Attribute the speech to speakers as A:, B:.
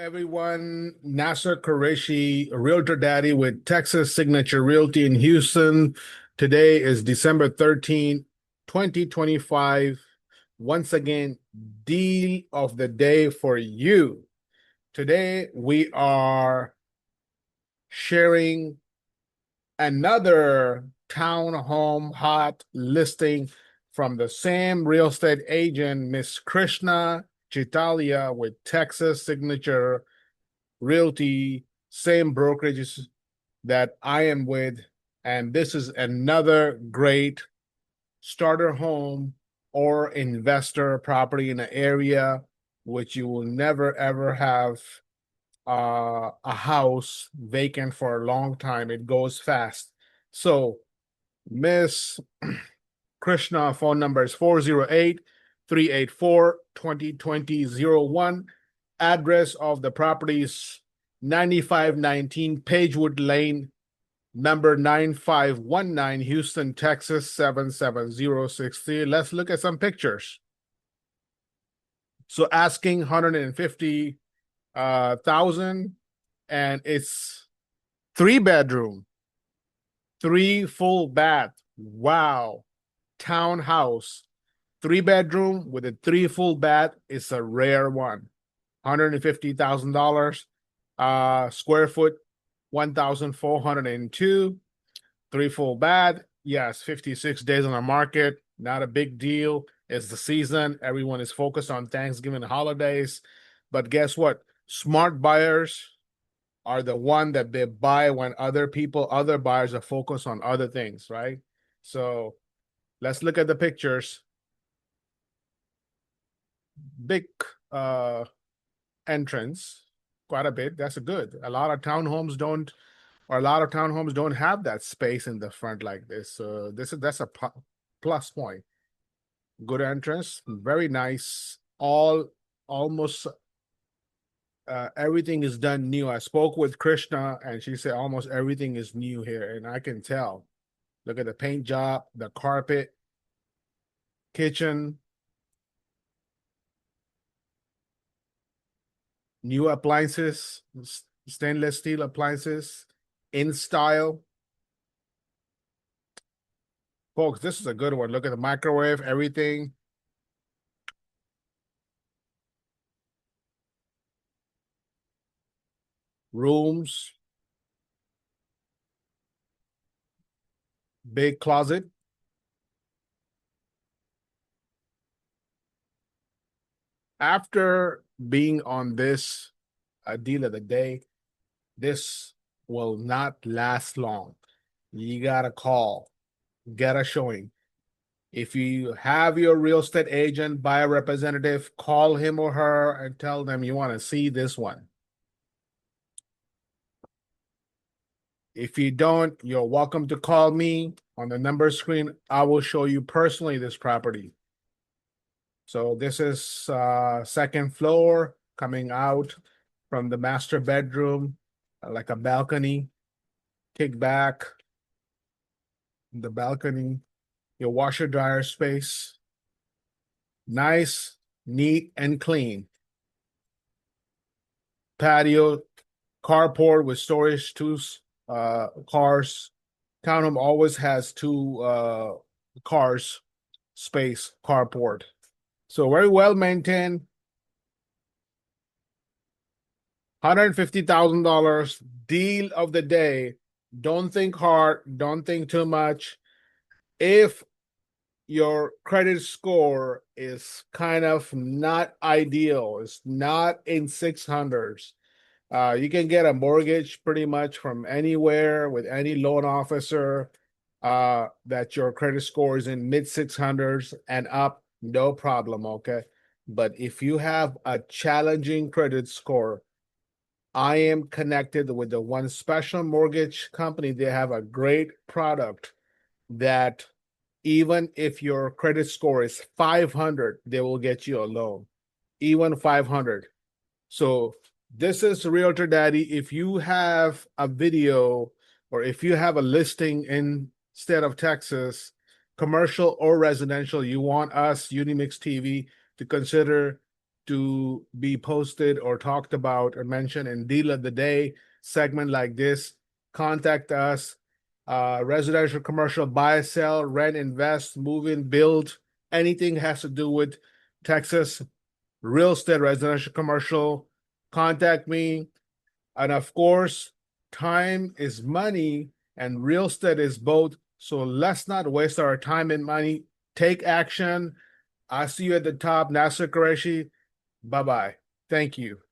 A: everyone. Nasser Qureshi, Realtor Daddy with Texas Signature Realty in Houston. Today is December 13th, 2025. Once again, deal of the day for you. Today we are sharing another townhome hot listing from the same real estate agent, Miss Krishna Chitalia with Texas Signature Realty, same brokerages that I am with. And this is another great starter home or investor property in an area which you will never ever have a house vacant for a long time. It goes fast. So, Miss Krishna, phone number is 408 384 2020 Address of the property is 9519 Pagewood Lane, number 9519, Houston, Texas 77063. Let's look at some pictures. So asking 150,000, and it's 3 bedroom, 3 full bath. Wow. Townhouse, 3 bedroom with a 3 full bath. It's a rare one. $150,000. Square foot, 1,402. 3 full bath. Yes, 56 days on the market. Not a big deal. It's the season. Everyone is focused on Thanksgiving holidays. But guess what? Smart buyers are the one that they buy when other buyers are focused on other things, right? So let's look at the pictures. Big entrance, quite a bit. That's good. A lot of townhomes don't have that space in the front like this. So that's a plus point. Good entrance, very nice. Almost everything is done new. I spoke with Krishna and she said almost everything is new here, and I can tell. Look at the paint job, the carpet, kitchen, new appliances, stainless steel appliances in style. Folks, this is a good one. Look at the microwave, everything. Rooms, big closet. After being on this deal of the day, this will not last long. You gotta call, get a showing. If you have your real estate agent, buyer representative, call him or her and tell them you want to see this one. If you don't, you're welcome to call me on the number screen. I will show you personally this property. So this is second floor coming out from the master bedroom, like a balcony, kick back the balcony, your washer dryer space. Nice, neat, and clean. Patio, carport with storage, two cars. Townhome always has two cars space, carport. So very well maintained. $150,000 deal of the day. Don't think hard. Don't think too much. If your credit score is kind of not ideal, it's not in 600s, you can get a mortgage pretty much from anywhere with any loan officer that your credit score is in mid 600s and up, no problem, okay? But if you have a challenging credit score, I am connected with the one special mortgage company. They have a great product that even if your credit score is 500, they will get you a loan, even 500. So this is Realtor Daddy. If you have a video or if you have a listing in state of Texas, commercial or residential, you want us, Unimix TV, to consider to be posted or talked about or mentioned in Deal of the Day segment like this, contact us. Residential, commercial, buy, sell, rent, invest, move in, build, anything has to do with Texas real estate, residential, commercial, contact me. And of course, time is money and real estate is both. So let's not waste our time and money. Take action. I see you at the top, Nasser Qureshi. Bye bye. Thank you.